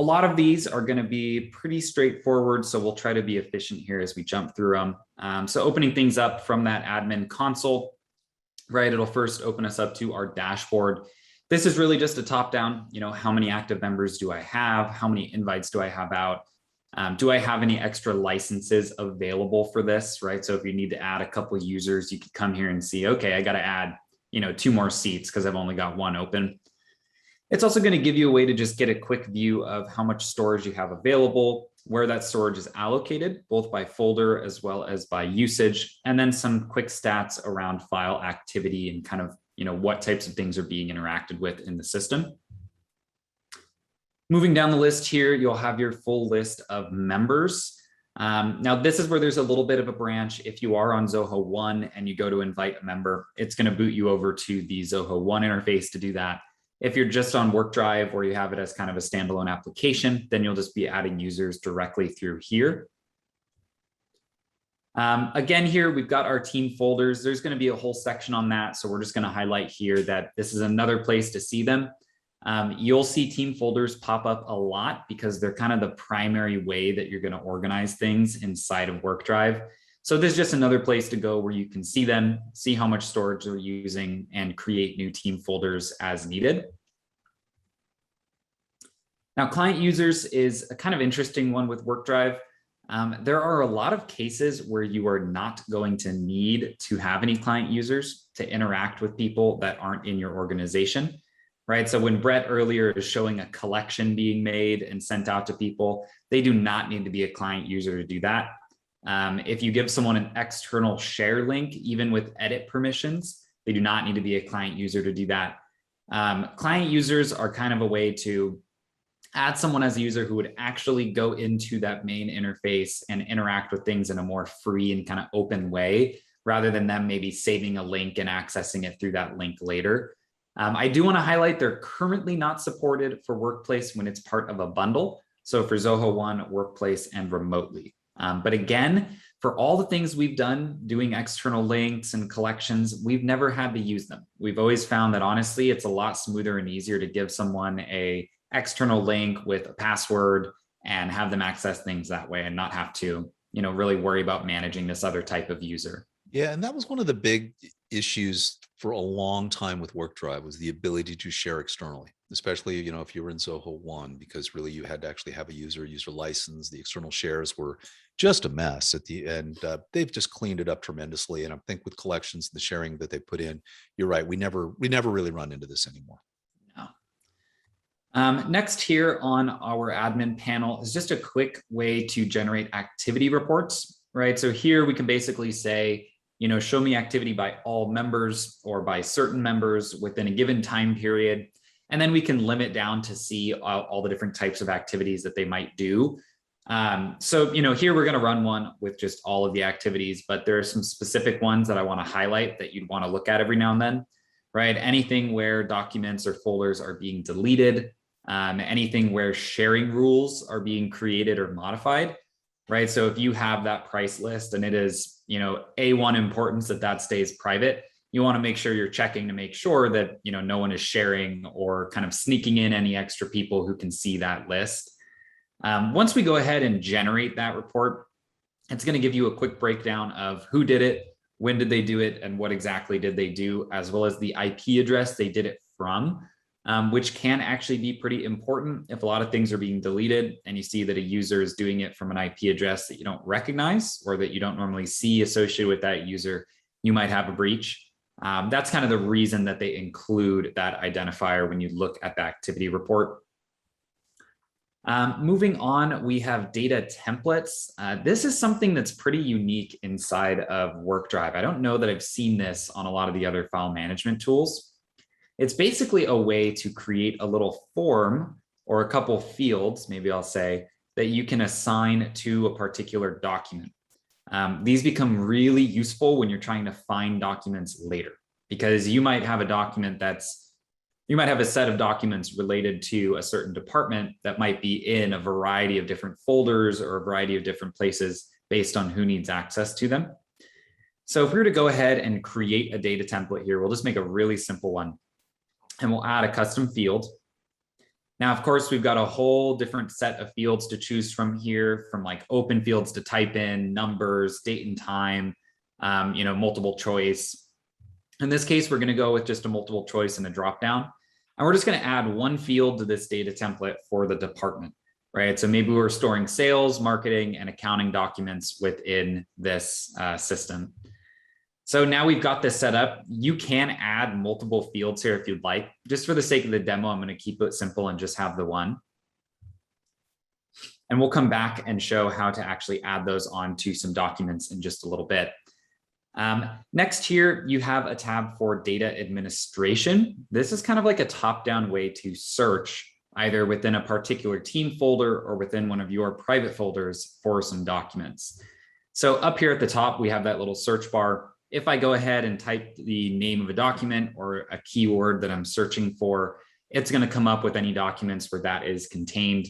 A lot of these are going to be pretty straightforward, so we'll try to be efficient here as we jump through them. So opening things up from that admin console, right? It'll first open us up to our dashboard. This is really just a top-down, how many active members do I have? How many invites do I have out? Do I have any extra licenses available for this, right? So if you need to add a couple of users, you could come here and see, okay, I got to add, 2 more seats because I've only got one open. It's also going to give you a way to just get a quick view of how much storage you have available, where that storage is allocated, both by folder as well as by usage, and then some quick stats around file activity and kind of, what types of things are being interacted with in the system. Moving down the list here, you'll have your full list of members. Now, this is where there's a little bit of a branch. If you are on Zoho One and you go to invite a member, it's going to boot you over to the Zoho One interface to do that. If you're just on WorkDrive or you have it as kind of a standalone application, then you'll just be adding users directly through here. Again, here we've got our team folders. There's going to be a whole section on that. So we're just going to highlight here that this is another place to see them. You'll see team folders pop up a lot because they're kind of the primary way that you're going to organize things inside of WorkDrive. So this is just another place to go where you can see them, see how much storage they're using, and create new team folders as needed. Now, client users is a kind of interesting one with WorkDrive. There are a lot of cases where you are not going to need to have any client users to interact with people that aren't in your organization, right? So when Brett earlier is showing a collection being made and sent out to people, they do not need to be a client user to do that. If you give someone an external share link, even with edit permissions, they do not need to be a client user to do that. Client users are kind of a way to add someone as a user who would actually go into that main interface and interact with things in a more free and kind of open way, rather than them maybe saving a link and accessing it through that link later. I do want to highlight they're currently not supported for Workplace when it's part of a bundle. So for Zoho One, Workplace, and Remotely. But again, for all the things we've done, doing external links and collections, we've never had to use them. We've always found that honestly, it's a lot smoother and easier to give someone an external link with a password and have them access things that way and not have to, really worry about managing this other type of user. Yeah, and that was one of the big issues for a long time with WorkDrive was the ability to share externally, especially, if you were in Zoho One, because really you had to actually have a user license. The external shares were just a mess at the end. They've just cleaned it up tremendously. And I think with collections, the sharing that they put in, you're right. We never really run into this anymore. Next here on our admin panel is just a quick way to generate activity reports, right? So here we can basically say, show me activity by all members or by certain members within a given time period. And then we can limit down to see all the different types of activities that they might do. So, here we're going to run one with just all of the activities, but there are some specific ones that I want to highlight that you'd want to look at every now and then, right? Anything where documents or folders are being deleted, anything where sharing rules are being created or modified, right? So if you have that price list and it is, A1 importance that stays private, you want to make sure you're checking to make sure that, no one is sharing or kind of sneaking in any extra people who can see that list. Once we go ahead and generate that report, it's going to give you a quick breakdown of who did it, when did they do it, and what exactly did they do, as well as the IP address they did it from. Which can actually be pretty important if a lot of things are being deleted and you see that a user is doing it from an IP address that you don't recognize or that you don't normally see associated with that user, you might have a breach. That's kind of the reason that they include that identifier when you look at the activity report. Moving on, we have data templates. This is something that's pretty unique inside of WorkDrive. I don't know that I've seen this on a lot of the other file management tools. It's basically a way to create a little form or a couple fields, maybe I'll say, that you can assign to a particular document. These become really useful when you're trying to find documents later, because you might have a document you might have a set of documents related to a certain department that might be in a variety of different folders or a variety of different places based on who needs access to them. So if we were to go ahead and create a data template here, we'll just make a really simple one. And we'll add a custom field. Now, of course, we've got a whole different set of fields to choose from here, from like open fields to type in, numbers, date and time, multiple choice. In this case, we're going to go with just a multiple choice and a dropdown. And we're just going to add one field to this data template for the department, right? So maybe we're storing sales, marketing, and accounting documents within this system. So now we've got this set up. You can add multiple fields here if you'd like. Just for the sake of the demo, I'm going to keep it simple and just have the one. And we'll come back and show how to actually add those onto some documents in just a little bit. Next here, you have a tab for data administration. This is kind of like a top-down way to search either within a particular team folder or within one of your private folders for some documents. So up here at the top, we have that little search bar. If I go ahead and type the name of a document or a keyword that I'm searching for, it's going to come up with any documents where that is contained.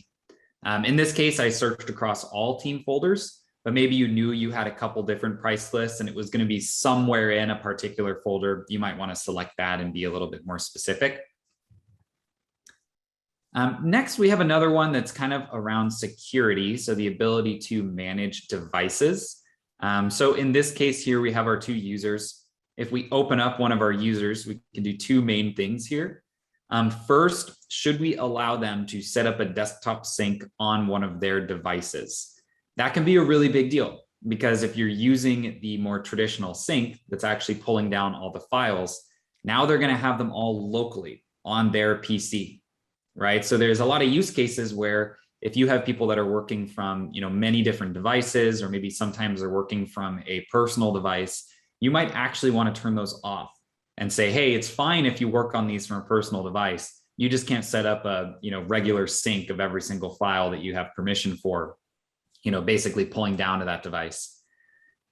In this case, I searched across all team folders, but maybe you knew you had a couple different price lists and it was going to be somewhere in a particular folder. You might want to select that and be a little bit more specific. Next, we have another one that's kind of around security. So the ability to manage devices. So in this case here, we have our two users. If we open up one of our users, we can do two main things here. First, should we allow them to set up a desktop sync on one of their devices? That can be a really big deal because if you're using the more traditional sync that's actually pulling down all the files, now they're going to have them all locally on their PC, right? So there's a lot of use cases where if you have people that are working from, many different devices, or maybe sometimes they're working from a personal device, you might actually want to turn those off and say, hey, it's fine if you work on these from a personal device. You just can't set up a, regular sync of every single file that you have permission for, basically pulling down to that device.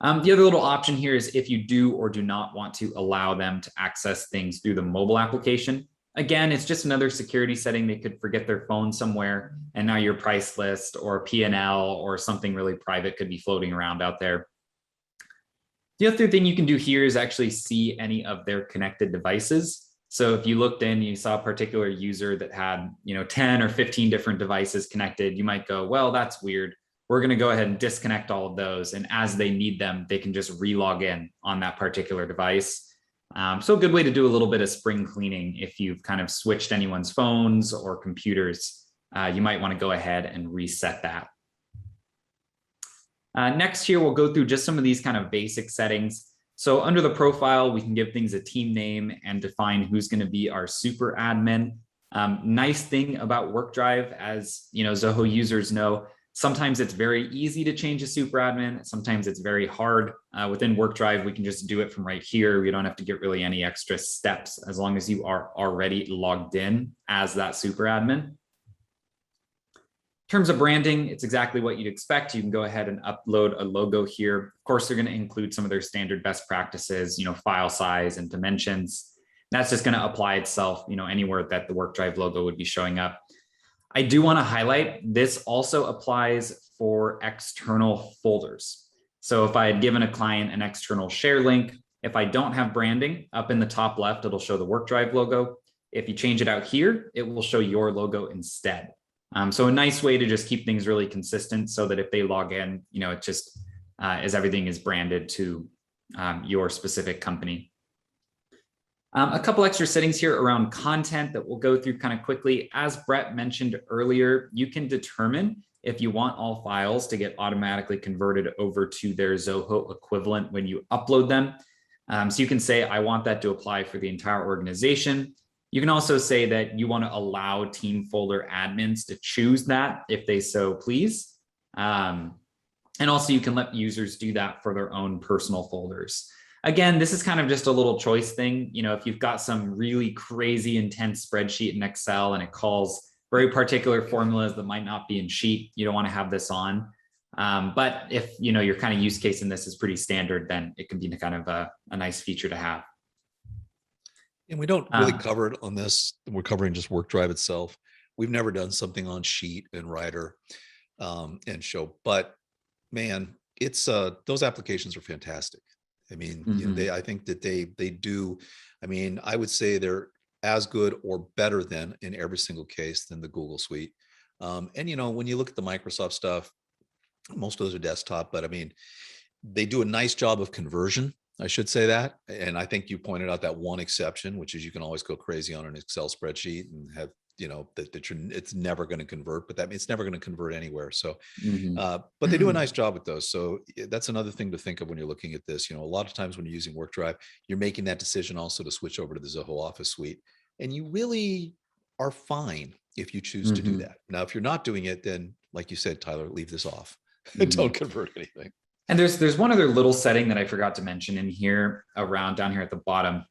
The other little option here is if you do or do not want to allow them to access things through the mobile application. Again, it's just another security setting. They could forget their phone somewhere, and now your price list or P&L or something really private could be floating around out there. The other thing you can do here is actually see any of their connected devices. So if you looked in, you saw a particular user that had 10 or 15 different devices connected, you might go, well, that's weird. We're going to go ahead and disconnect all of those. And as they need them, they can just re-log in on that particular device. So a good way to do a little bit of spring cleaning if you've kind of switched anyone's phones or computers, you might want to go ahead and reset that. Next here, we'll go through just some of these kind of basic settings. So under the profile, we can give things a team name and define who's going to be our super admin. Nice thing about WorkDrive, as Zoho users know, sometimes it's very easy to change a super admin. Sometimes it's very hard. Within WorkDrive, we can just do it from right here. We don't have to get really any extra steps as long as you are already logged in as that super admin. In terms of branding, it's exactly what you'd expect. You can go ahead and upload a logo here. Of course, they're going to include some of their standard best practices, file size and dimensions. That's just going to apply itself, anywhere that the WorkDrive logo would be showing up. I do want to highlight this also applies for external folders. So if I had given a client an external share link, if I don't have branding, up in the top left, it'll show the WorkDrive logo. If you change it out here, it will show your logo instead. So a nice way to just keep things really consistent so that if they log in, it just as everything is branded to your specific company. A couple extra settings here around content that we'll go through kind of quickly. As Brett mentioned earlier, you can determine if you want all files to get automatically converted over to their Zoho equivalent when you upload them. So you can say, I want that to apply for the entire organization. You can also say that you want to allow team folder admins to choose that if they so please. And also you can let users do that for their own personal folders. Again, this is kind of just a little choice thing. If you've got some really crazy intense spreadsheet in Excel and it calls very particular formulas that might not be in Sheet, you don't want to have this on. But if your kind of use case in this is pretty standard, then it can be kind of a nice feature to have. And we don't really cover it on this. We're covering just WorkDrive itself. We've never done something on Sheet and Writer and Show, but man, it's those applications are fantastic. I mean, I think that they do. I mean, I would say they're as good or better than in every single case than the Google Suite. And when you look at the Microsoft stuff, most of those are desktop, but I mean, they do a nice job of conversion. I should say that. And I think you pointed out that one exception, which is you can always go crazy on an Excel spreadsheet and have, that it's never going to convert, but that means it's never going to convert anywhere. So, Mhm. but they do a nice job with those. So that's another thing to think of when you're looking at this. A lot of times when you're using WorkDrive, you're making that decision also to switch over to the Zoho Office Suite. And you really are fine if you choose to do Mhm. that. Now, if you're not doing it, then like you said, Tyler, leave this off. Don't Mhm. convert anything. And there's one other little setting that I forgot to mention in here around down here at the bottom.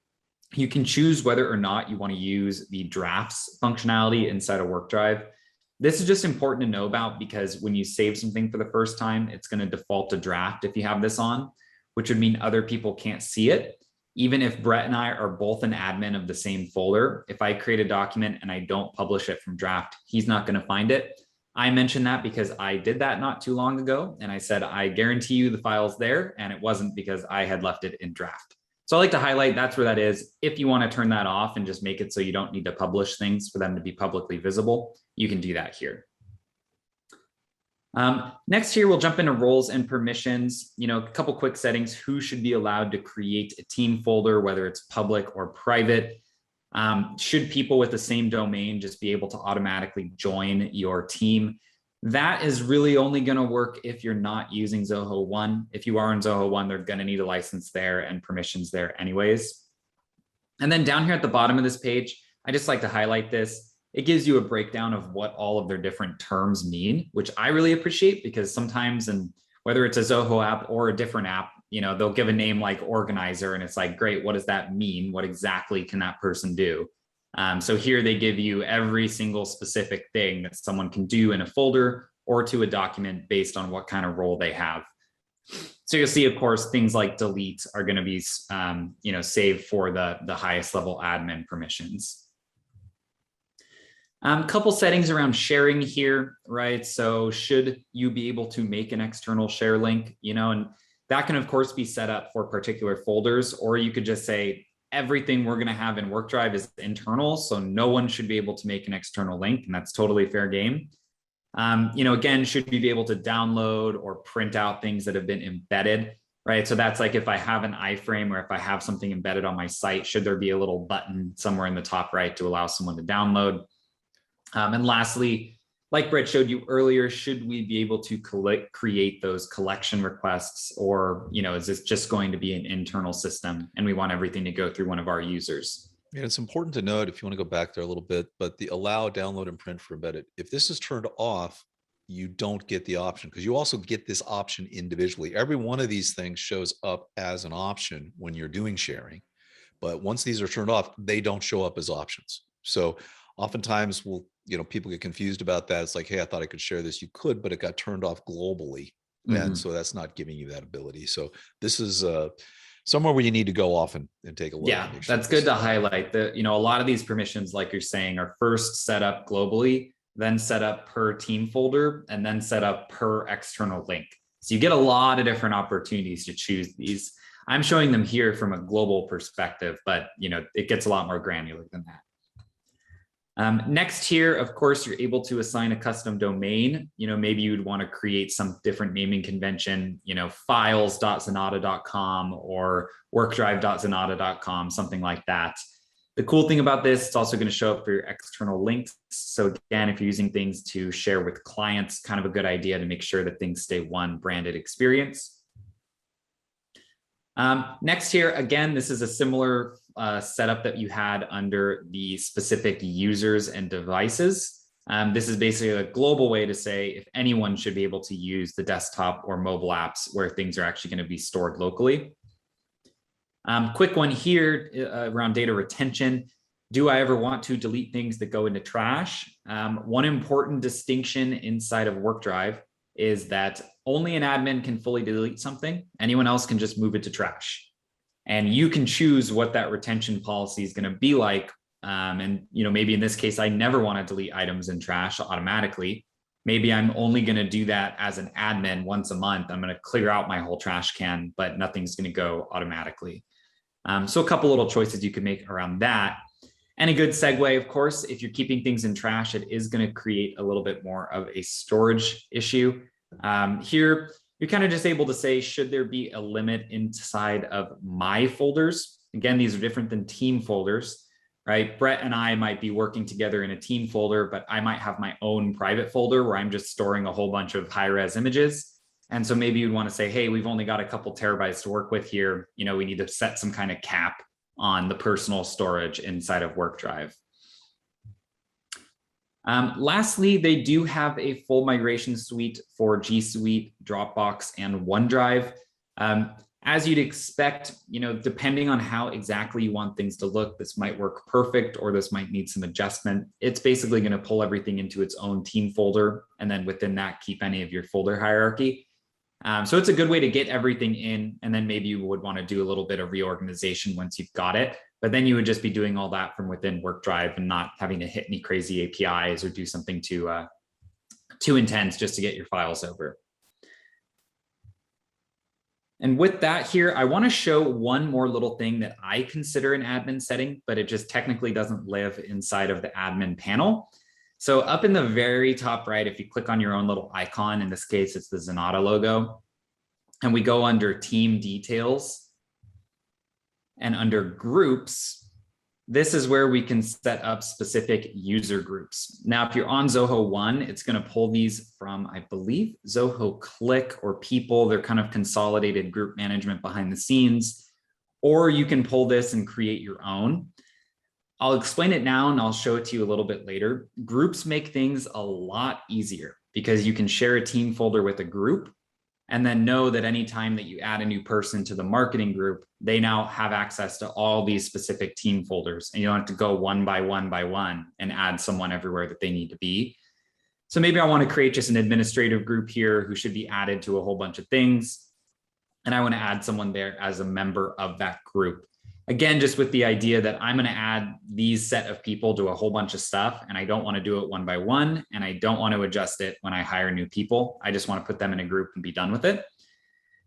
You can choose whether or not you want to use the drafts functionality inside of WorkDrive. This is just important to know about because when you save something for the first time, it's going to default to draft if you have this on, which would mean other people can't see it. Even if Brett and I are both an admin of the same folder, if I create a document and I don't publish it from draft, he's not going to find it. I mentioned that because I did that not too long ago. And I said, I guarantee you the file's there. And it wasn't because I had left it in draft. So I like to highlight that's where that is. If you want to turn that off and just make it so you don't need to publish things for them to be publicly visible, you can do that here. Next here, we'll jump into roles and permissions. A couple quick settings. Who should be allowed to create a team folder, whether it's public or private? Should people with the same domain just be able to automatically join your team? That is really only going to work if you're not using Zoho One. If you are in Zoho One, they're going to need a license there and permissions there anyways. And then down here at the bottom of this page, I just like to highlight this. It gives you a breakdown of what all of their different terms mean, which I really appreciate because sometimes, and whether it's a Zoho app or a different app, they'll give a name like organizer and it's like, great, what does that mean? What exactly can that person do? So here they give you every single specific thing that someone can do in a folder or to a document based on what kind of role they have. So you'll see, of course, things like delete are going to be, saved for the highest level admin permissions. Couple settings around sharing here, right? So should you be able to make an external share link, and that can, of course, be set up for particular folders, or you could just say everything we're going to have in WorkDrive is internal, so no one should be able to make an external link, and that's totally fair game. Again, should we be able to download or print out things that have been embedded, right? So that's like if I have an iframe or if I have something embedded on my site, should there be a little button somewhere in the top right to allow someone to download? And lastly, like Brett showed you earlier, should we be able to create those collection requests, or is this just going to be an internal system and we want everything to go through one of our users? Yeah, it's important to note, if you want to go back there a little bit, but the allow, download, and print for embedded, if this is turned off, you don't get the option because you also get this option individually. Every one of these things shows up as an option when you're doing sharing. But once these are turned off, they don't show up as options. So oftentimes people get confused about that. It's like, hey, I thought I could share this. You could, but it got turned off globally. And so that's not giving you that ability. So this is somewhere where you need to go off and take a look. Yeah, that's good to highlight that. A lot of these permissions, like you're saying, are first set up globally, then set up per team folder, and then set up per external link. So you get a lot of different opportunities to choose these. I'm showing them here from a global perspective, but it gets a lot more granular than that. Next here, of course, you're able to assign a custom domain. Maybe you'd want to create some different naming convention, files.zenatta.com or workdrive.zenatta.com, something like that. The cool thing about this, it's also going to show up for your external links. So again, if you're using things to share with clients, kind of a good idea to make sure that things stay one branded experience. Next here, again, this is a similar setup that you had under the specific users and devices. This is basically a global way to say if anyone should be able to use the desktop or mobile apps where things are actually going to be stored locally. Quick one here around data retention. Do I ever want to delete things that go into trash? One important distinction inside of WorkDrive is that only an admin can fully delete something. Anyone else can just move it to trash. And you can choose what that retention policy is going to be like. And maybe in this case, I never want to delete items in trash automatically. Maybe I'm only going to do that as an admin once a month. I'm going to clear out my whole trash can, but nothing's going to go automatically. So a couple little choices you can make around that. And a good segue, of course, if you're keeping things in trash, it is going to create a little bit more of a storage issue. Here, you're kind of just able to say, should there be a limit inside of my folders? Again, these are different than team folders, right? Brett and I might be working together in a team folder, but I might have my own private folder where I'm just storing a whole bunch of high-res images. And so maybe you'd want to say, hey, we've only got a couple terabytes to work with here. You know, we need to set some kind of cap on the personal storage inside of WorkDrive. Lastly, they do have a full migration suite for G Suite, Dropbox, and OneDrive. As you'd expect, you know, depending on how exactly you want things to look, this might work perfect or this might need some adjustment. It's basically going to pull everything into its own team folder, and then within that, keep any of your folder hierarchy. So it's a good way to get everything in, and then maybe you would want to do a little bit of reorganization once you've got it, but then you would just be doing all that from within WorkDrive and not having to hit any crazy APIs or do something too intense just to get your files over. And with that here, I want to show one more little thing that I consider an admin setting, but it just technically doesn't live inside of the admin panel. So up in the very top right, if you click on your own little icon, in this case, it's the Zenatta logo, and we go under team details and under groups, this is where we can set up specific user groups. Now, if you're on Zoho One, it's going to pull these from, I believe, Zoho Click or People. They're kind of consolidated group management behind the scenes, or you can pull this and create your own. I'll explain it now and I'll show it to you a little bit later. Groups make things a lot easier because you can share a team folder with a group and then know that anytime that you add a new person to the marketing group, they now have access to all these specific team folders, and you don't have to go one by one and add someone everywhere that they need to be. So maybe I want to create just an administrative group here who should be added to a whole bunch of things. And I want to add someone there as a member of that group. Again, just with the idea that I'm going to add these set of people to a whole bunch of stuff, and I don't want to do it one by one, and I don't want to adjust it when I hire new people. I just want to put them in a group and be done with it.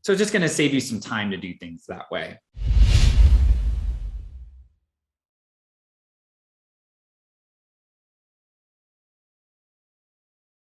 So it's just going to save you some time to do things that way.